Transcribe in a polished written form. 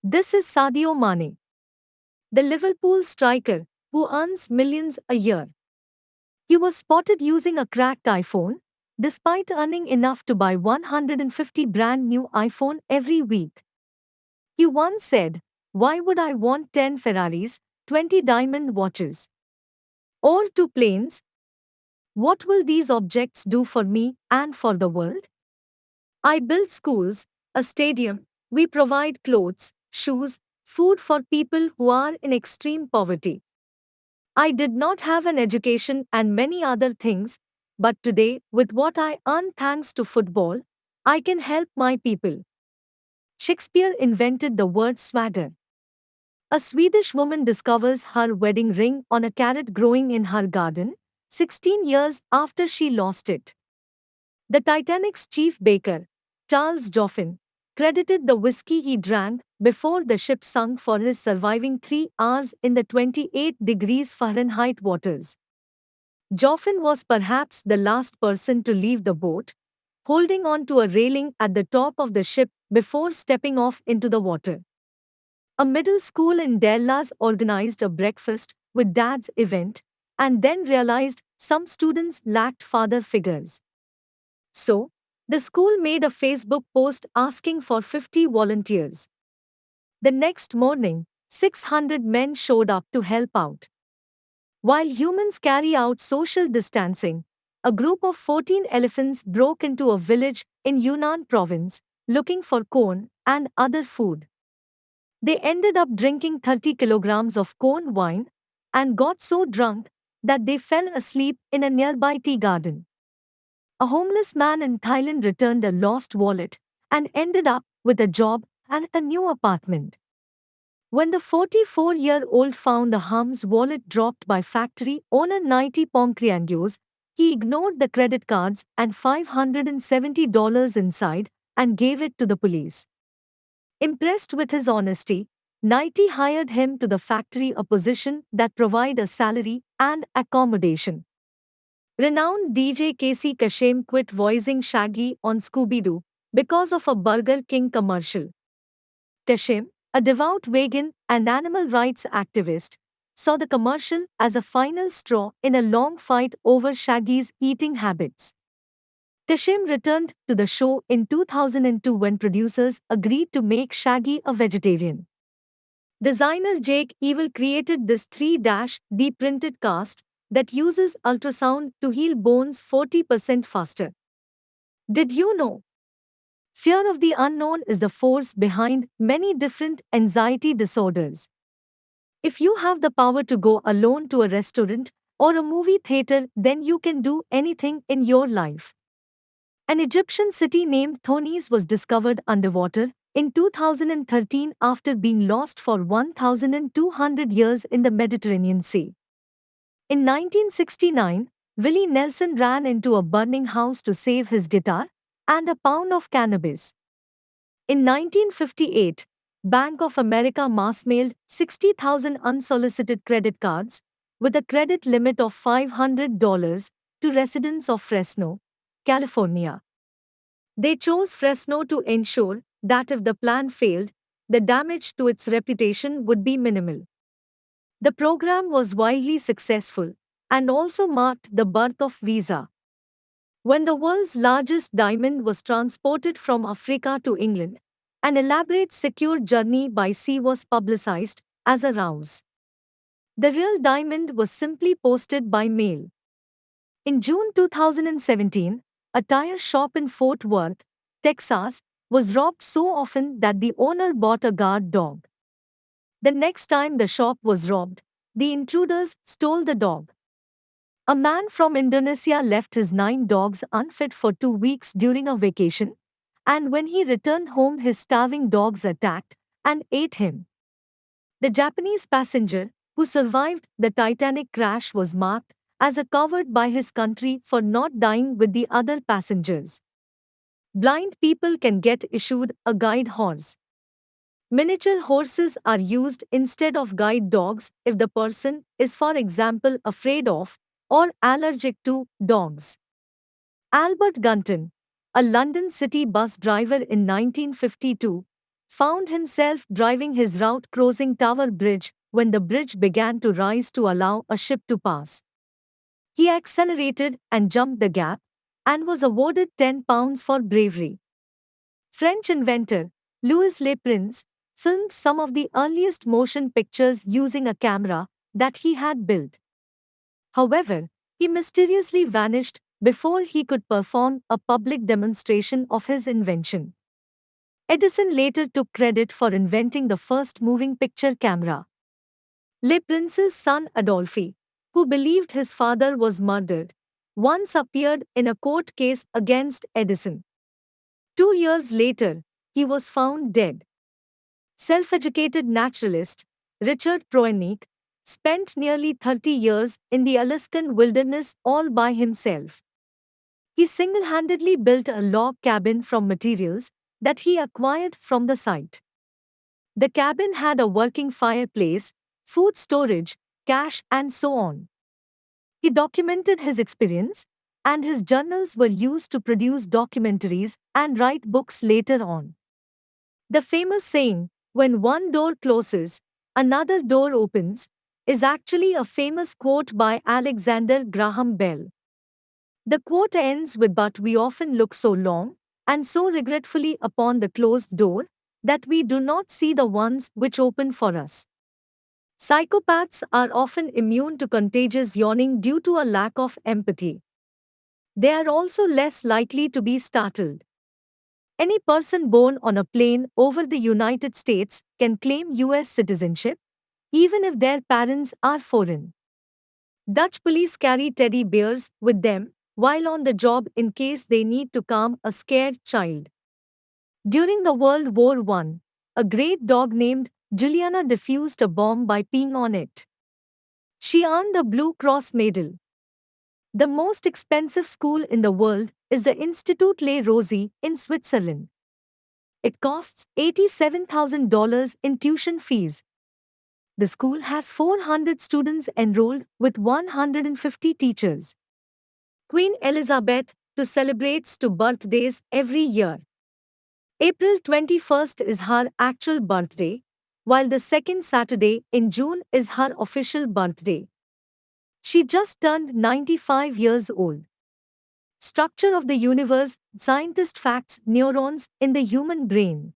This is Sadio Mane, the Liverpool striker who earns millions a year. He was spotted using a cracked iPhone, despite earning enough to buy 150 brand new iPhone every week. He once said, "Why would I want 10 Ferraris, 20 diamond watches, or 2 planes? What will these objects do for me and for the world? I build schools, a stadium, we provide clothes, shoes, food for people who are in extreme poverty. I did not have an education and many other things, but today, with what I earn thanks to football, I can help my people." Shakespeare invented the word swagger. A Swedish woman discovers her wedding ring on a carrot growing in her garden, 16 years after she lost it. The Titanic's chief baker, Charles Joffin, credited the whiskey he drank before the ship sunk for his surviving 3 hours in the 28 degrees Fahrenheit waters. Joffin was perhaps the last person to leave the boat, holding on to a railing at the top of the ship before stepping off into the water. A middle school in Dallas organized a breakfast with Dad's event and then realized some students lacked father figures. So, the school made a Facebook post asking for 50 volunteers. The next morning, 600 men showed up to help out. While humans carry out social distancing, a group of 14 elephants broke into a village in Yunnan province looking for corn and other food. They ended up drinking 30 kilograms of corn wine and got so drunk that they fell asleep in a nearby tea garden. A homeless man in Thailand returned a lost wallet and ended up with a job and a new apartment. When the 44-year-old found a Hum's wallet dropped by factory owner Nighty Pomcriangos, he ignored the credit cards and $570 inside and gave it to the police. Impressed with his honesty, Nighty hired him to the factory, a position that provide a salary and accommodation. Renowned DJ Casey Kasem quit voicing Shaggy on Scooby-Doo because of a Burger King commercial. Kasem, a devout vegan and animal rights activist, saw the commercial as a final straw in a long fight over Shaggy's eating habits. Kasem returned to the show in 2002 when producers agreed to make Shaggy a vegetarian. Designer Jake Evil created this 3D printed cast that uses ultrasound to heal bones 40% faster. Did you know? Fear of the unknown is the force behind many different anxiety disorders. If you have the power to go alone to a restaurant or a movie theater, then you can do anything in your life. An Egyptian city named Thonis was discovered underwater in 2013 after being lost for 1,200 years in the Mediterranean Sea. In 1969, Willie Nelson ran into a burning house to save his guitar and a pound of cannabis. In 1958, Bank of America mass mailed 60,000 unsolicited credit cards with a credit limit of $500 to residents of Fresno, California. They chose Fresno to ensure that if the plan failed, the damage to its reputation would be minimal. The program was wildly successful and also marked the birth of Visa. When the world's largest diamond was transported from Africa to England, an elaborate secure journey by sea was publicized as a ruse. The real diamond was simply posted by mail. In June 2017, a tire shop in Fort Worth, Texas, was robbed so often that the owner bought a guard dog. The next time the shop was robbed, the intruders stole the dog. A man from Indonesia left his 9 dogs unfed for 2 weeks during a vacation, and when he returned home, his starving dogs attacked and ate him. The Japanese passenger, who survived the Titanic crash, was marked as a coward by his country for not dying with the other passengers. Blind people can get issued a guide horse. Miniature horses are used instead of guide dogs if the person is, for example, afraid of or allergic to dogs. Albert Gunton, a London city bus driver in 1952, found himself driving his route crossing Tower Bridge when the bridge began to rise to allow a ship to pass. He accelerated and jumped the gap and was awarded £10 for bravery. French inventor Louis Le Prince filmed some of the earliest motion pictures using a camera that he had built. However, he mysteriously vanished before he could perform a public demonstration of his invention. Edison later took credit for inventing the first moving picture camera. Le Prince's son Adolphe, who believed his father was murdered, once appeared in a court case against Edison. 2 years later, he was found dead. Self-educated naturalist Richard Proenig spent nearly 30 years in the Alaskan wilderness all by himself. He single-handedly built a log cabin from materials that he acquired from the site. The cabin had a working fireplace, food storage, cache, and so on. He documented his experience, and his journals were used to produce documentaries and write books later on. The famous saying, when one door closes, another door opens, is actually a famous quote by Alexander Graham Bell. The quote ends with, "But we often look so long and so regretfully upon the closed door that we do not see the ones which open for us." Psychopaths are often immune to contagious yawning due to a lack of empathy. They are also less likely to be startled. Any person born on a plane over the United States can claim US citizenship, even if their parents are foreign. Dutch police carry teddy bears with them while on the job in case they need to calm a scared child. During the World War I, a great dog named Juliana defused a bomb by peeing on it. She earned a Blue Cross medal. The most expensive school in the world is the Institut Les Rosiers in Switzerland. It costs $87,000 in tuition fees. The school has 400 students enrolled with 150 teachers. Queen Elizabeth II celebrates two birthdays every year. April 21st is her actual birthday, while the second Saturday in June is her official birthday. She just turned 95 years old. Structure of the universe, scientist facts, neurons in the human brain.